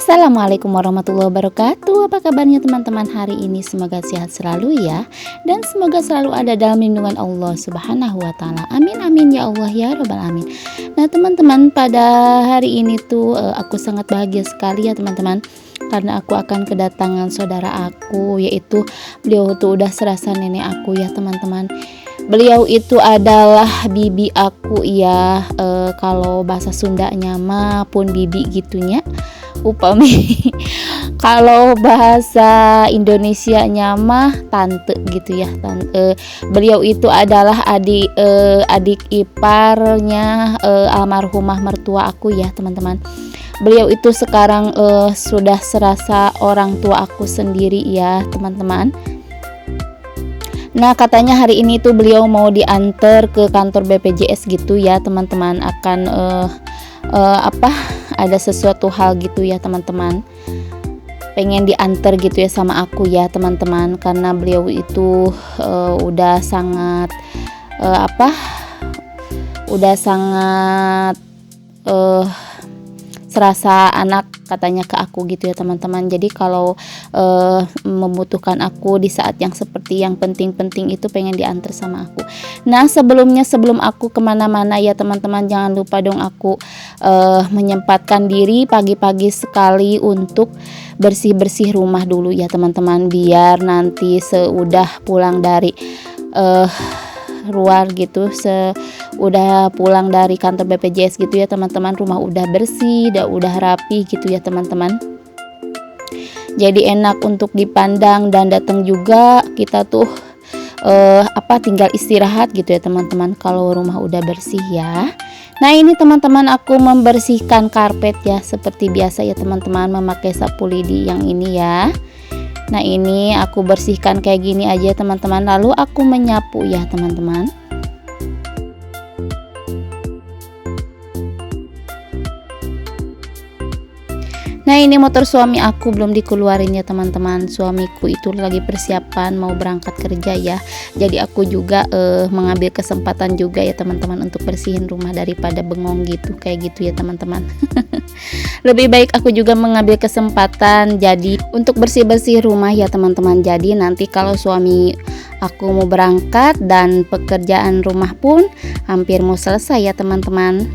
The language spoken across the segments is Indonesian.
Assalamualaikum warahmatullahi wabarakatuh. Apa kabarnya teman-teman hari ini? Semoga sehat selalu ya, dan semoga selalu ada dalam lindungan Allah Subhanahu wa taala. Amin amin ya Allah ya rabbal alamin. Nah teman-teman, pada hari ini tuh aku sangat bahagia sekali ya teman-teman, karena aku akan kedatangan saudara aku, yaitu beliau tuh udah serasa nenek aku ya teman-teman. Beliau itu adalah bibi aku ya, kalau bahasa Sundanya mah pun bibi gitunya upami. Kalau bahasa Indonesianya mah tante gitu ya. Beliau itu adalah adik iparnya almarhumah mertua aku ya teman-teman. Beliau itu sekarang sudah serasa orang tua aku sendiri ya teman-teman. Nah katanya hari ini tuh beliau mau diantar ke kantor BPJS gitu ya teman-teman, akan ada sesuatu hal gitu ya teman-teman, pengen diantar gitu ya sama aku ya teman-teman, karena beliau itu udah sangat serasa anak katanya ke aku gitu ya teman-teman. Jadi kalau membutuhkan aku di saat yang seperti yang penting-penting itu pengen diantar sama aku. Nah sebelum aku kemana-mana ya teman-teman, jangan lupa dong aku menyempatkan diri pagi-pagi sekali untuk bersih-bersih rumah dulu ya teman-teman, biar nanti seudah pulang dari luar gitu, udah pulang dari kantor BPJS gitu ya teman-teman, rumah udah bersih, udah rapi gitu ya teman-teman. Jadi enak untuk dipandang, dan datang juga kita tuh tinggal istirahat gitu ya teman-teman kalau rumah udah bersih ya. Nah ini teman-teman, aku membersihkan karpet ya seperti biasa ya teman-teman, memakai sapu lidi yang ini ya. Nah ini aku bersihkan kayak gini aja teman-teman, lalu aku menyapu ya teman-teman. Nah ini motor suami aku belum dikeluarin ya teman-teman. Suamiku itu lagi persiapan mau berangkat kerja ya. Jadi aku juga mengambil kesempatan juga ya teman-teman untuk bersihin rumah daripada bengong gitu kayak gitu ya teman-teman. Lebih baik aku juga mengambil kesempatan jadi untuk bersih-bersih rumah ya teman-teman. Jadi nanti kalau suami aku mau berangkat dan pekerjaan rumah pun hampir mau selesai ya teman-teman.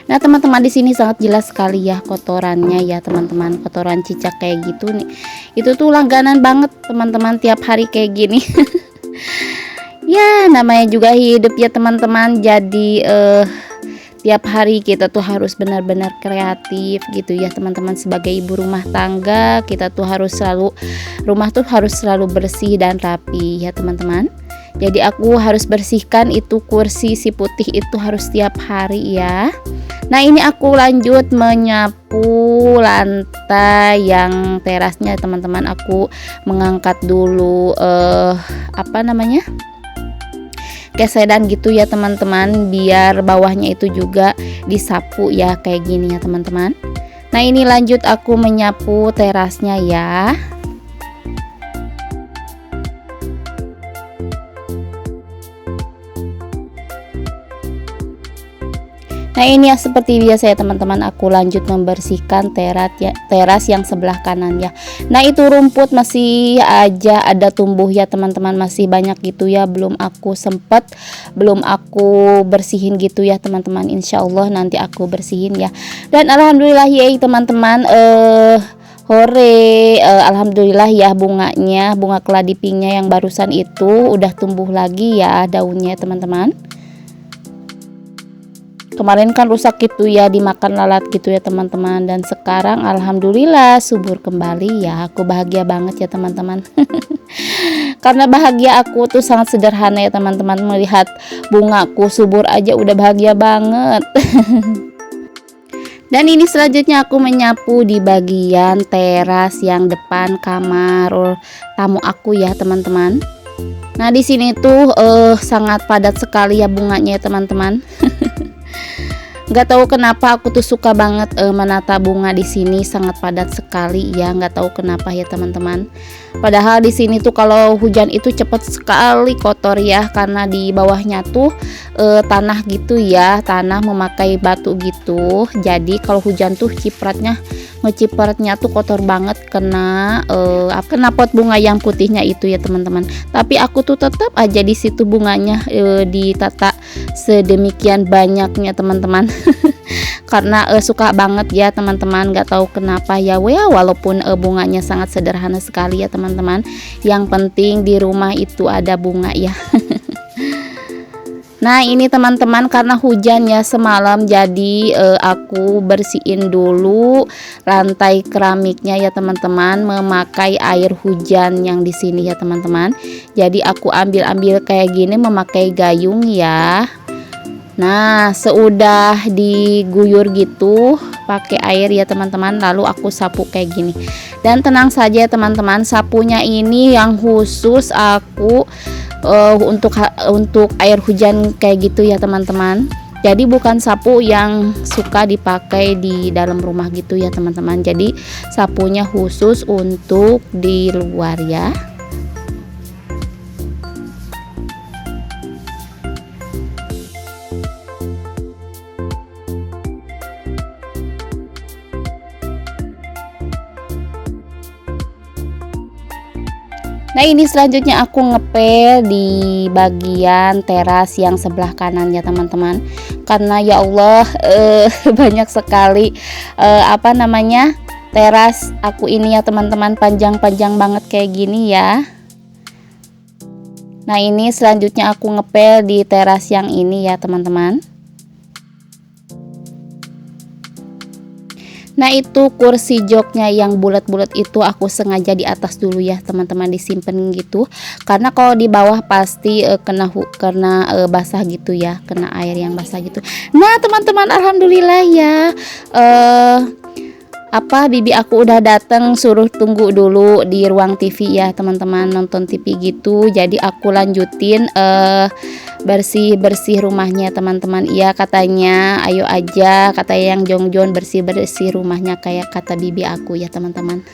Nah teman-teman, di sini sangat jelas sekali ya kotorannya ya teman-teman, kotoran cicak kayak gitu nih. Itu tuh langganan banget teman-teman, tiap hari kayak gini. Ya namanya juga hidup ya teman-teman. Jadi tiap hari kita tuh harus benar-benar kreatif gitu ya teman-teman. Sebagai ibu rumah tangga kita tuh harus selalu, rumah tuh harus selalu bersih dan rapi ya teman-teman. Jadi aku harus bersihkan itu kursi si putih itu harus tiap hari ya. Nah ini aku lanjut menyapu lantai yang terasnya teman-teman. Aku mengangkat dulu kesedan gitu ya teman-teman, biar bawahnya itu juga disapu ya kayak gini ya teman-teman. Nah ini lanjut aku menyapu terasnya ya. Nah ini ya seperti biasa ya teman-teman, aku lanjut membersihkan teras yang sebelah kanan ya. Nah itu rumput masih aja ada tumbuh ya teman-teman, masih banyak gitu ya, belum aku bersihin gitu ya teman-teman. Insya Allah nanti aku bersihin ya. Dan alhamdulillah ya teman-teman, alhamdulillah ya bunga keladipingnya yang barusan itu udah tumbuh lagi ya daunnya teman-teman. Kemarin kan rusak gitu ya, dimakan lalat gitu ya teman-teman, dan sekarang alhamdulillah subur kembali ya. Aku bahagia banget ya teman-teman. Karena bahagia aku tuh sangat sederhana ya teman-teman, melihat bungaku subur aja udah bahagia banget. Dan ini selanjutnya aku menyapu di bagian teras yang depan kamar tamu aku ya teman-teman. Nah di sini tuh sangat padat sekali ya bunganya ya teman-teman. Nggak tahu kenapa aku tuh suka banget menata bunga di sini, sangat padat sekali ya, nggak tahu kenapa ya teman-teman. Padahal di sini tuh kalau hujan itu cepet sekali kotor ya, karena di bawahnya tuh tanah gitu ya, tanah memakai batu gitu. Jadi kalau hujan tuh ngecipratnya tuh kotor banget, kena pot bunga yang putihnya itu ya teman-teman. Tapi aku tuh tetap aja di situ bunganya ditata sedemikian banyaknya teman-teman. Karena suka banget ya teman-teman, nggak tahu kenapa ya, walaupun bunganya sangat sederhana sekali ya teman-teman, yang penting di rumah itu ada bunga ya. Nah ini teman-teman, karena hujan ya semalam, jadi aku bersihin dulu lantai keramiknya ya teman-teman, memakai air hujan yang di sini ya teman-teman. Jadi aku ambil kayak gini memakai gayung ya. Nah seudah diguyur gitu pakai air ya teman-teman, lalu aku sapu kayak gini. Dan tenang saja teman-teman, sapunya ini yang khusus aku untuk air hujan kayak gitu ya teman-teman. Jadi bukan sapu yang suka dipakai di dalam rumah gitu ya teman-teman. Jadi sapunya khusus untuk di luar ya. Nah ini selanjutnya aku ngepel di bagian teras yang sebelah kanan ya teman-teman, karena ya Allah banyak sekali teras aku ini ya teman-teman, panjang-panjang banget kayak gini ya. Nah ini selanjutnya aku ngepel di teras yang ini ya teman-teman. Nah itu kursi joknya yang bulat-bulat itu aku sengaja di atas dulu ya teman-teman, disimpan gitu, karena kalau di bawah pasti kena basah gitu ya, kena air yang basah gitu. Nah teman-teman, alhamdulillah ya, bibi aku udah datang, suruh tunggu dulu di ruang TV ya teman-teman, nonton TV gitu. Jadi aku lanjutin bersih rumahnya teman-teman. Iya katanya, ayo aja katanya yang Jongjon bersih rumahnya kayak kata bibi aku ya teman-teman.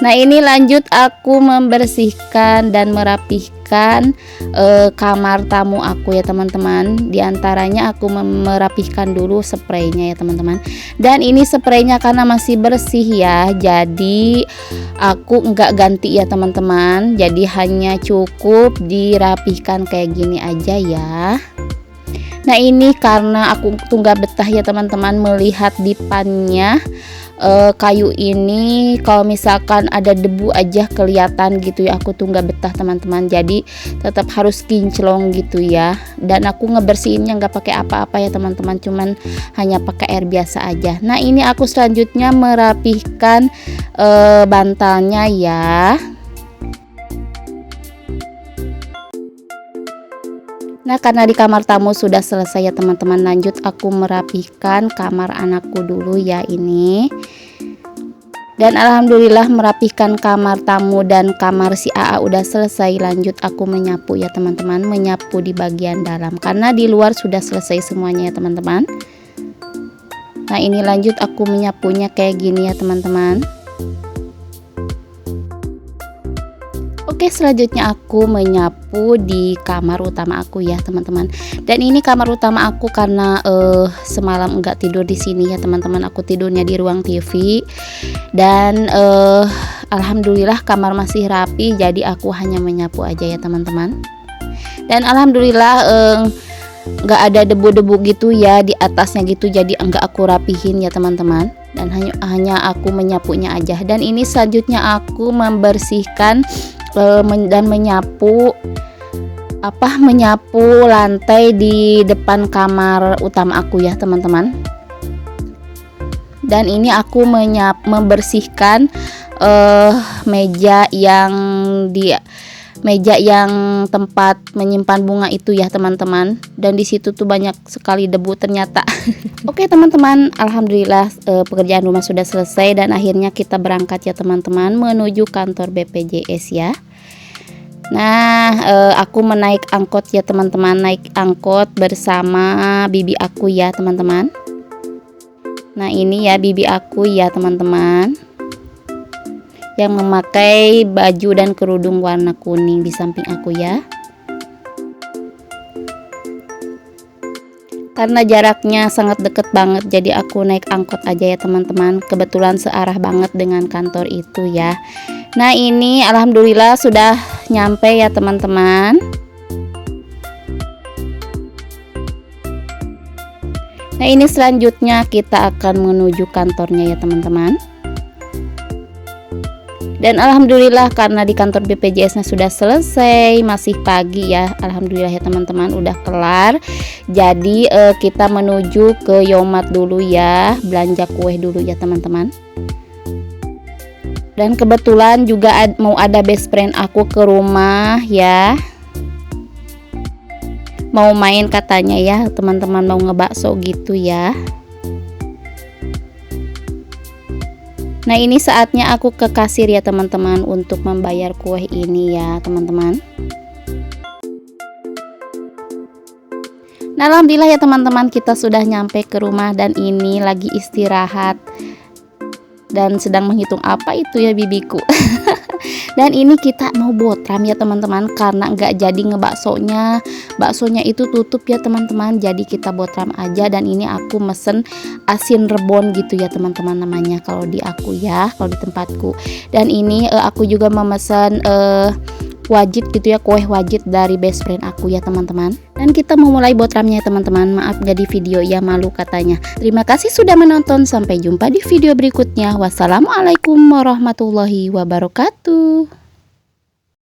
Nah ini lanjut aku membersihkan dan merapihkan kamar tamu aku ya teman-teman. Di antaranya aku merapihkan dulu spraynya ya teman-teman. Dan ini spraynya karena masih bersih ya, jadi aku nggak ganti ya teman-teman. Jadi hanya cukup dirapihkan kayak gini aja ya. Nah ini karena aku tuh nggak betah ya teman-teman melihat dipannya kayu ini, kalau misalkan ada debu aja kelihatan gitu ya, aku tuh nggak betah teman-teman. Jadi tetap harus kinclong gitu ya. Dan aku ngebersihinnya nggak pakai apa-apa ya teman-teman, cuman hanya pakai air biasa aja. Nah ini aku selanjutnya merapihkan bantalnya ya. Nah karena di kamar tamu sudah selesai ya teman-teman, lanjut aku merapihkan kamar anakku dulu ya ini. Dan alhamdulillah merapihkan kamar tamu dan kamar si AA udah selesai. Lanjut aku menyapu ya teman-teman, menyapu di bagian dalam karena di luar sudah selesai semuanya ya teman-teman. Nah ini lanjut aku menyapunya kayak gini ya teman-teman. Oke selanjutnya aku menyapu di kamar utama aku ya teman-teman. Dan ini kamar utama aku karena semalam enggak tidur di sini ya teman-teman, aku tidurnya di ruang TV. Dan alhamdulillah kamar masih rapi, jadi aku hanya menyapu aja ya teman-teman. Dan alhamdulillah enggak ada debu-debu gitu ya di atasnya gitu, jadi enggak aku rapihin ya teman-teman. Dan hanya aku menyapunya aja. Dan ini selanjutnya aku membersihkan dan menyapu lantai di depan kamar utama aku ya teman-teman. Dan ini aku membersihkan meja yang tempat menyimpan bunga itu ya teman-teman. Dan di situ tuh banyak sekali debu ternyata. Oke teman-teman, alhamdulillah pekerjaan rumah sudah selesai dan akhirnya kita berangkat ya teman-teman menuju kantor BPJS ya. Nah aku menaik angkot ya teman-teman, naik angkot bersama bibi aku ya teman-teman. Nah ini ya bibi aku ya teman-teman. yang memakai baju dan kerudung warna kuning di samping aku ya. Karena jaraknya sangat deket banget, jadi aku naik angkot aja ya teman-teman. Kebetulan searah banget dengan kantor itu ya. Nah ini alhamdulillah sudah nyampe ya teman-teman. Nah ini selanjutnya kita akan menuju kantornya ya teman-teman. Dan alhamdulillah karena di kantor BPJS-nya sudah selesai, masih pagi ya. Alhamdulillah ya teman-teman udah kelar. Jadi kita menuju ke Yomat dulu ya, belanja kue dulu ya teman-teman. Dan kebetulan juga mau ada best friend aku ke rumah ya. Mau main katanya ya teman-teman, mau ngebakso gitu ya. Nah ini saatnya aku ke kasir ya teman-teman untuk membayar kue ini ya teman-teman. Nah alhamdulillah ya teman-teman kita sudah nyampe ke rumah dan ini lagi istirahat. Dan sedang menghitung apa itu ya bibiku. Dan ini kita mau botram ya teman-teman, karena nggak jadi ngebaksonya. Baksonya itu tutup ya teman-teman, jadi kita botram aja. Dan ini aku mesen asin rebon gitu ya teman-teman namanya kalau di aku ya, kalau di tempatku. Dan ini aku juga memesan wajib gitu ya, kue wajib dari best friend aku ya teman-teman. Dan kita mau mulai botramnya ya teman-teman. Maaf gak di video ya, malu katanya. Terima kasih sudah menonton, sampai jumpa di video berikutnya. Wassalamualaikum warahmatullahi wabarakatuh.